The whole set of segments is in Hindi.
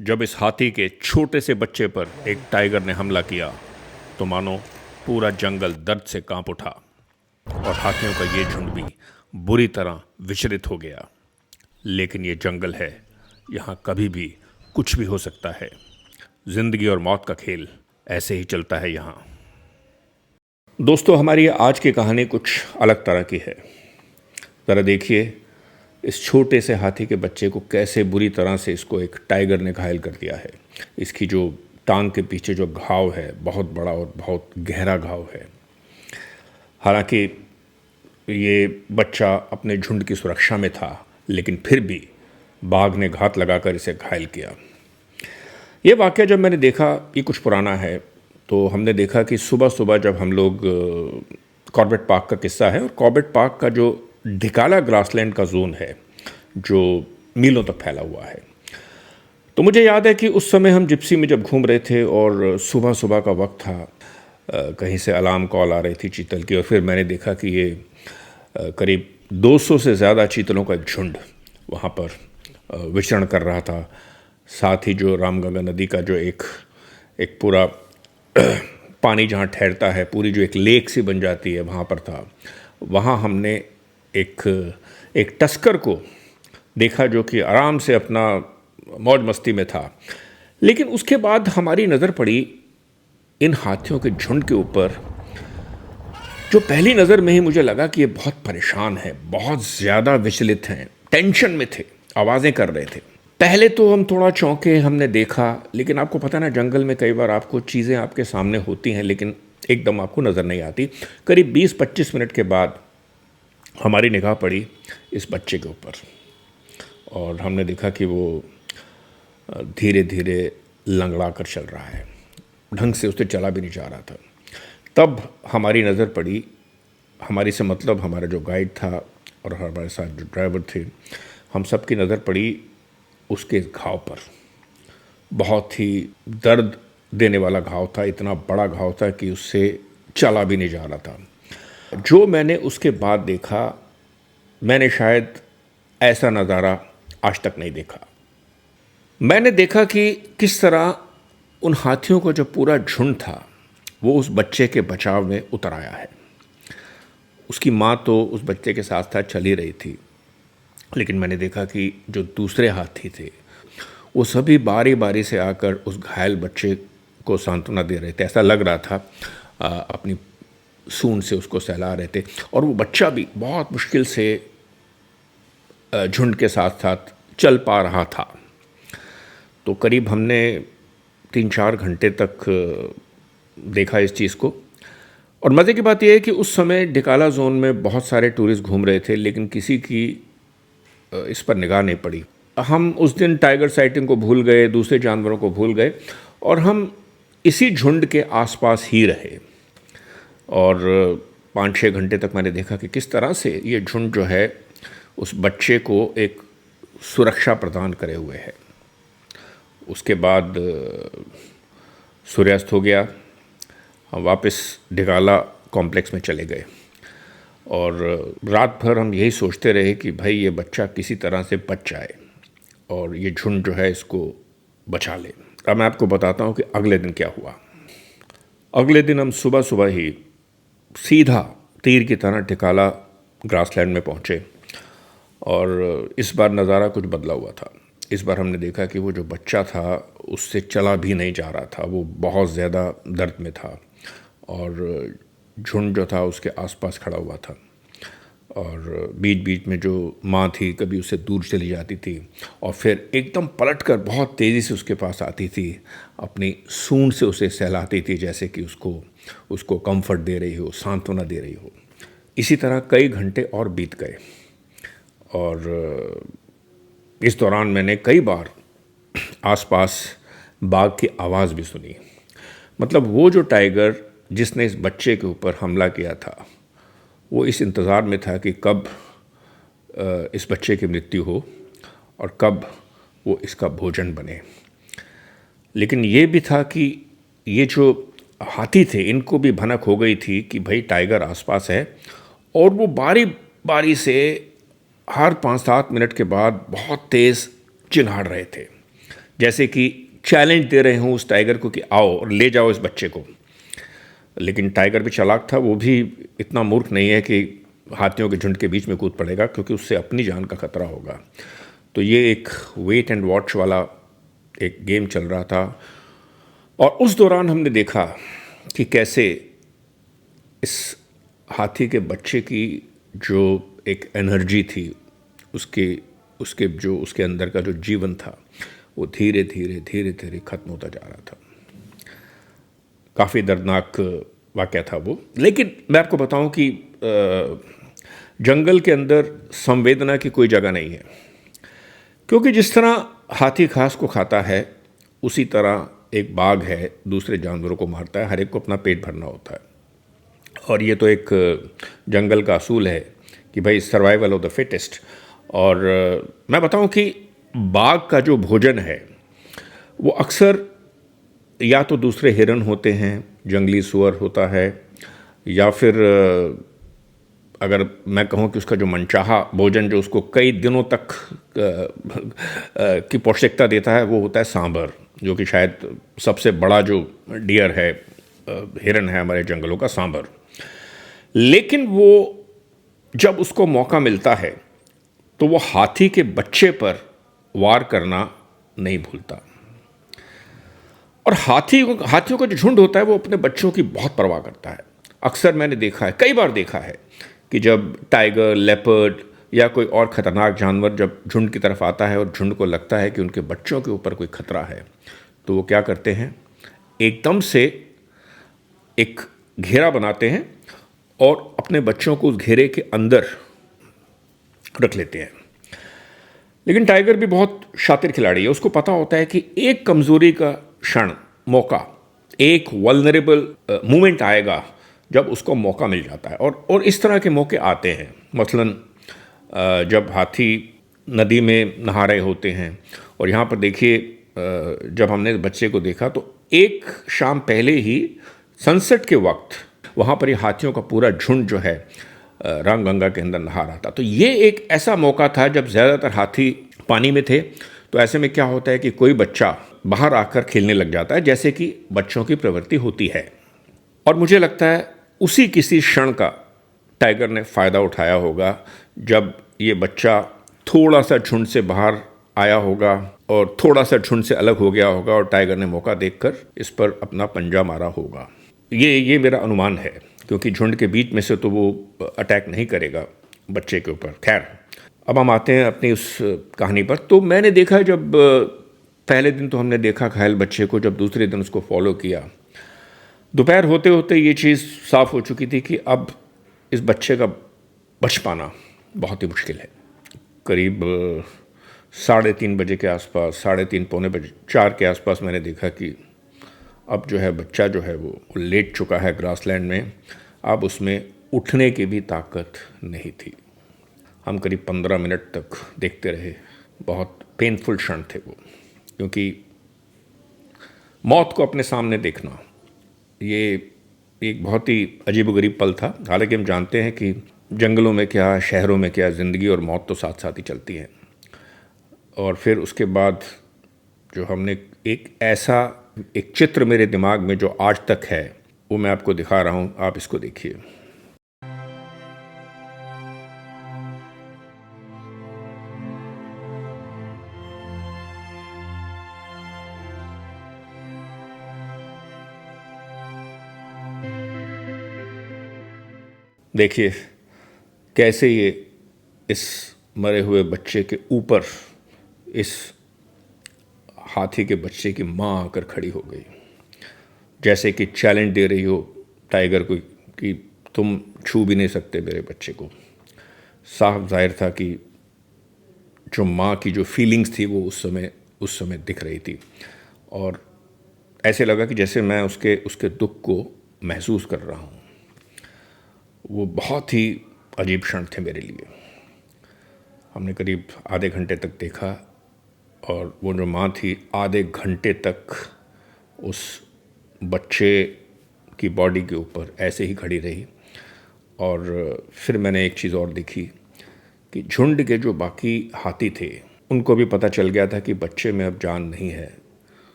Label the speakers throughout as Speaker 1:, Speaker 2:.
Speaker 1: जब इस हाथी के छोटे से बच्चे पर एक टाइगर ने हमला किया तो मानो पूरा जंगल दर्द से कांप उठा और हाथियों का ये झुंड भी बुरी तरह विचलित हो गया। लेकिन ये जंगल है, यहाँ कभी भी कुछ भी हो सकता है। जिंदगी और मौत का खेल ऐसे ही चलता है यहाँ। दोस्तों, हमारी आज की कहानी कुछ अलग तरह की है। ज़रा देखिए इस छोटे से हाथी के बच्चे को कैसे बुरी तरह से इसको एक टाइगर ने घायल कर दिया है। इसकी जो टांग के पीछे जो घाव है बहुत बड़ा और बहुत गहरा घाव है। हालांकि ये बच्चा अपने झुंड की सुरक्षा में था, लेकिन फिर भी बाघ ने घात लगाकर इसे घायल किया। ये वाक़या जब मैंने देखा, ये कुछ पुराना है, तो हमने देखा कि सुबह सुबह जब हम लोग कॉर्बेट पार्क का किस्सा है, और कॉर्बेट पार्क का जो ढिकाला ग्रासलैंड का जोन है जो मीलों तक फैला हुआ है, तो मुझे याद है कि उस समय हम जिप्सी में जब घूम रहे थे और सुबह सुबह का वक्त था, कहीं से अलार्म कॉल आ रही थी चीतल की, और फिर मैंने देखा कि ये करीब 200 से ज़्यादा चीतलों का एक झुंड वहाँ पर विचरण कर रहा था। साथ ही जो रामगंगा नदी का जो एक पूरा पानी जहाँ ठहरता है, पूरी जो एक लेक सी बन जाती है, वहाँ पर था। वहाँ हमने एक तस्कर को देखा जो कि आराम से अपना मौज मस्ती में था। लेकिन उसके बाद हमारी नज़र पड़ी इन हाथियों के झुंड के ऊपर, जो पहली नज़र में ही मुझे लगा कि ये बहुत परेशान है, बहुत ज़्यादा विचलित हैं, टेंशन में थे, आवाज़ें कर रहे थे। पहले तो हम थोड़ा चौंके, हमने देखा, लेकिन आपको पता ना, जंगल में कई बार आपको चीज़ें आपके सामने होती हैं लेकिन एकदम आपको नज़र नहीं आती। करीब 20-25 मिनट के बाद हमारी निगाह पड़ी इस बच्चे के ऊपर, और हमने देखा कि वो धीरे धीरे लंगड़ा कर चल रहा है, ढंग से उससे चला भी नहीं जा रहा था। तब हमारी नज़र पड़ी, हमारी से मतलब हमारा जो गाइड था और हमारे साथ जो ड्राइवर थे, हम सब की नज़र पड़ी उसके घाव पर। बहुत ही दर्द देने वाला घाव था, इतना बड़ा घाव था कि उससे चला भी नहीं जा रहा था। जो मैंने उसके बाद देखा, मैंने शायद ऐसा नज़ारा आज तक नहीं देखा। मैंने देखा कि किस तरह उन हाथियों का जो पूरा झुंड था वो उस बच्चे के बचाव में उतर आया है। उसकी माँ तो उस बच्चे के साथ साथ चल ही रही थी, लेकिन मैंने देखा कि जो दूसरे हाथी थे वो सभी बारी बारी से आकर उस घायल बच्चे को सांत्वना दे रहे थे। ऐसा लग रहा था अपनी सूंड से उसको सहला रहे थे, और वो बच्चा भी बहुत मुश्किल से झुंड के साथ साथ चल पा रहा था। तो करीब हमने 3-4 घंटे तक देखा इस चीज़ को। और मज़े की बात यह है कि उस समय ढिकाला जोन में बहुत सारे टूरिस्ट घूम रहे थे, लेकिन किसी की इस पर निगाह नहीं पड़ी। हम उस दिन टाइगर साइटिंग को भूल गए, दूसरे जानवरों को भूल गए, और हम इसी झुंड के आसपास ही रहे। और 5-6 घंटे तक मैंने देखा कि किस तरह से ये झुंड जो है उस बच्चे को एक सुरक्षा प्रदान करे हुए है। उसके बाद सूर्यास्त हो गया, हम वापस ढिकाला कॉम्प्लेक्स में चले गए, और रात भर हम यही सोचते रहे कि भाई ये बच्चा किसी तरह से बच जाए और ये झुंड जो है इसको बचा ले। अब मैं आपको बताता हूँ कि अगले दिन क्या हुआ। अगले दिन हम सुबह सुबह ही सीधा तीर की तरह ढिकाला ग्रासलैंड में पहुँचे, और इस बार नज़ारा कुछ बदला हुआ था। इस बार हमने देखा कि वो जो बच्चा था उससे चला भी नहीं जा रहा था, वो बहुत ज़्यादा दर्द में था, और झुंड जो था उसके आसपास खड़ा हुआ था, और बीच बीच में जो माँ थी कभी उससे दूर चली जाती थी और फिर एकदम पलटकर बहुत तेज़ी से उसके पास आती थी, अपनी सूंड से उसे सहलाती थी, जैसे कि उसको कंफर्ट दे रही हो, सांत्वना दे रही हो। इसी तरह कई घंटे और बीत गए, और इस दौरान मैंने कई बार आसपास बाघ की आवाज़ भी सुनी। मतलब वो जो टाइगर जिसने इस बच्चे के ऊपर हमला किया था, वो इस इंतज़ार में था कि कब इस बच्चे की मृत्यु हो और कब वो इसका भोजन बने। लेकिन ये भी था कि ये जो हाथी थे इनको भी भनक हो गई थी कि भाई टाइगर आसपास है, और वो बारी बारी से हर 5-7 मिनट के बाद बहुत तेज़ चिल्लाड़ रहे थे, जैसे कि चैलेंज दे रहे हों उस टाइगर को कि आओ और ले जाओ इस बच्चे को। लेकिन टाइगर भी चालाक था, वो भी इतना मूर्ख नहीं है कि हाथियों के झुंड के बीच में कूद पड़ेगा, क्योंकि उससे अपनी जान का खतरा होगा। तो ये एक वेट एंड वॉच वाला एक गेम चल रहा था। और उस दौरान हमने देखा कि कैसे इस हाथी के बच्चे की जो एक एनर्जी थी, उसके उसके जो उसके अंदर का जो जीवन था, वो धीरे धीरे धीरे धीरे खत्म होता जा रहा था। काफ़ी दर्दनाक वाक़या था वो। लेकिन मैं आपको बताऊं कि जंगल के अंदर संवेदना की कोई जगह नहीं है, क्योंकि जिस तरह हाथी घास को खाता है, उसी तरह एक बाघ है दूसरे जानवरों को मारता है। हर एक को अपना पेट भरना होता है, और ये तो एक जंगल का असूल है कि भाई सर्वाइवल ऑफ द फिटेस्ट। और मैं बताऊं कि बाघ का जो भोजन है वो अक्सर या तो दूसरे हिरन होते हैं, जंगली सुअर होता है, या फिर अगर मैं कहूँ कि उसका जो मनचाहा भोजन जो उसको कई दिनों तक की पौष्टिकता देता है, वो होता है सांभर, जो कि शायद सबसे बड़ा जो डियर है, हिरन है हमारे जंगलों का, सांभर। लेकिन वो जब उसको मौका मिलता है तो वो हाथी के बच्चे पर वार करना नहीं भूलता। और हाथियों का जो झुंड होता है वो अपने बच्चों की बहुत परवाह करता है। अक्सर मैंने देखा है, कई बार देखा है कि जब टाइगर, लेपर्ड या कोई और ख़तरनाक जानवर जब झुंड की तरफ आता है और झुंड को लगता है कि उनके बच्चों के ऊपर कोई खतरा है, तो वो क्या करते हैं, एकदम से एक घेरा बनाते हैं और अपने बच्चों को उस घेरे के अंदर रख लेते हैं। लेकिन टाइगर भी बहुत शातिर खिलाड़ी है। उसको पता होता है कि एक कमज़ोरी का क्षण, मौका, एक वल्नरेबल मोमेंट आएगा जब उसको मौका मिल जाता है। और इस तरह के मौके आते हैं। मसलन जब हाथी नदी में नहा रहे होते हैं, और यहाँ पर देखिए जब हमने बच्चे को देखा तो एक शाम पहले ही सनसेट के वक्त वहाँ पर ये हाथियों का पूरा झुंड जो है रामगंगा के अंदर नहा रहा था। तो ये एक ऐसा मौका था जब ज़्यादातर हाथी पानी में थे। तो ऐसे में क्या होता है कि कोई बच्चा बाहर आकर खेलने लग जाता है, जैसे कि बच्चों की प्रवृत्ति होती है। और मुझे लगता है उसी किसी क्षण का टाइगर ने फ़ायदा उठाया होगा, जब ये बच्चा थोड़ा सा झुंड से बाहर आया होगा और थोड़ा सा झुंड से अलग हो गया होगा, और टाइगर ने मौका देखकर इस पर अपना पंजा मारा होगा। ये मेरा अनुमान है, क्योंकि झुंड के बीच में से तो वो अटैक नहीं करेगा बच्चे के ऊपर। खैर, अब हम आते हैं अपनी उस कहानी पर। तो मैंने देखा, जब पहले दिन तो हमने देखा घायल बच्चे को, जब दूसरे दिन उसको फॉलो किया, दोपहर होते होते ये चीज़ साफ़ हो चुकी थी कि अब इस बच्चे का बच पाना बहुत ही मुश्किल है। करीब 3:30 बजे के आसपास, 3:30 पौने बजे 4 के आसपास मैंने देखा कि अब जो है बच्चा जो है वो लेट चुका है ग्रासलैंड में। अब उसमें उठने की भी ताकत नहीं थी। हम करीब 15 मिनट तक देखते रहे। बहुत पेनफुल क्षण थे वो, क्योंकि मौत को अपने सामने देखना ये एक बहुत ही अजीबोगरीब पल था। हालांकि हम जानते हैं कि जंगलों में क्या, शहरों में क्या, ज़िंदगी और मौत तो साथ साथ ही चलती हैं। और फिर उसके बाद जो हमने एक चित्र मेरे दिमाग में जो आज तक है, वो मैं आपको दिखा रहा हूँ। आप इसको देखिए। देखिए कैसे ये इस मरे हुए बच्चे के ऊपर इस हाथी के बच्चे की माँ आकर खड़ी हो गई, जैसे कि चैलेंज दे रही हो टाइगर को कि तुम छू भी नहीं सकते मेरे बच्चे को। साफ जाहिर था कि जो माँ की जो फीलिंग्स थी वो उस समय दिख रही थी, और ऐसे लगा कि जैसे मैं उसके दुख को महसूस कर रहा हूँ। वो बहुत ही अजीब क्षण थे मेरे लिए। हमने करीब आधे घंटे तक देखा, और वो जो माँ थी आधे घंटे तक उस बच्चे की बॉडी के ऊपर ऐसे ही खड़ी रही। और फिर मैंने एक चीज़ और देखी कि झुंड के जो बाकी हाथी थे, उनको भी पता चल गया था कि बच्चे में अब जान नहीं है,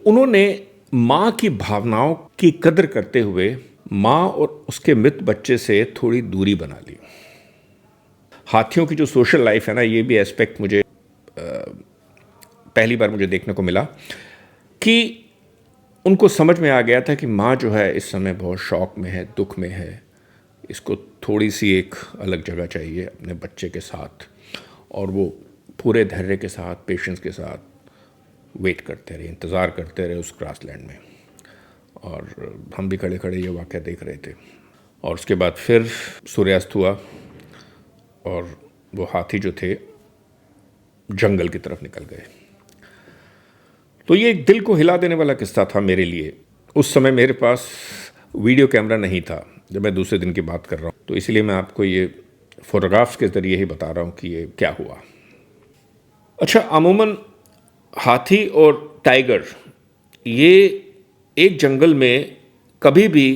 Speaker 1: उन्होंने माँ की भावनाओं की कदर करते हुए माँ और उसके मृत बच्चे से थोड़ी दूरी बना ली। हाथियों की जो सोशल लाइफ है ना, ये भी एस्पेक्ट मुझे पहली बार मुझे देखने को मिला कि उनको समझ में आ गया था कि माँ जो है इस समय बहुत शौक में है, दुख में है, इसको थोड़ी सी एक अलग जगह चाहिए अपने बच्चे के साथ। और वो पूरे धैर्य के साथ, पेशेंस के साथ वेट करते रहे, इंतज़ार करते रहे उस ग्रासलैंड में। और हम भी खड़े खड़े ये वाक़या देख रहे थे। और उसके बाद फिर सूर्यास्त हुआ और वो हाथी जो थे जंगल की तरफ निकल गए। तो ये एक दिल को हिला देने वाला किस्सा था मेरे लिए। उस समय मेरे पास वीडियो कैमरा नहीं था, जब मैं दूसरे दिन की बात कर रहा हूँ, तो इसलिए मैं आपको ये फोटोग्राफ्स के ज़रिए ही बता रहा हूँ कि ये क्या हुआ। अच्छा, अमूमन हाथी और टाइगर ये एक जंगल में कभी भी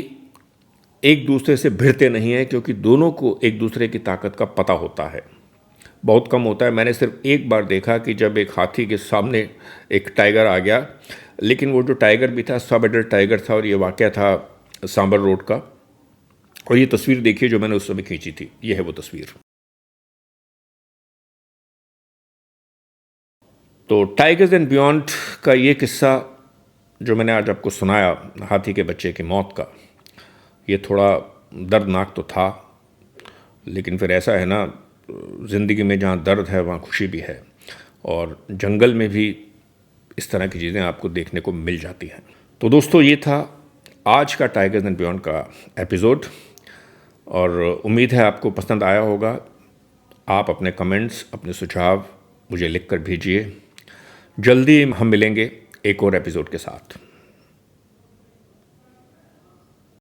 Speaker 1: एक दूसरे से भिड़ते नहीं हैं, क्योंकि दोनों को एक दूसरे की ताकत का पता होता है। बहुत कम होता है। मैंने सिर्फ एक बार देखा कि जब एक हाथी के सामने एक टाइगर आ गया, लेकिन वो जो टाइगर भी था सब एडल्ट टाइगर था, और ये वाक़या था सांबर रोड का। और ये तस्वीर देखिए जो मैंने उस समय खींची थी, ये है वो तस्वीर। तो टाइगर्स एंड बियॉन्ड का ये किस्सा जो मैंने आज आपको सुनाया, हाथी के बच्चे की मौत का, ये थोड़ा दर्दनाक तो था, लेकिन फिर ऐसा है ना, ज़िंदगी में जहाँ दर्द है वहाँ खुशी भी है। और जंगल में भी इस तरह की चीज़ें आपको देखने को मिल जाती हैं। तो दोस्तों, ये था आज का टाइगर्स एंड बियॉन्ड का एपिसोड, और उम्मीद है आपको पसंद आया होगा। आप अपने कमेंट्स, अपने सुझाव मुझे लिख कर भेजिए। जल्दी हम मिलेंगे एक और एपिसोड के साथ।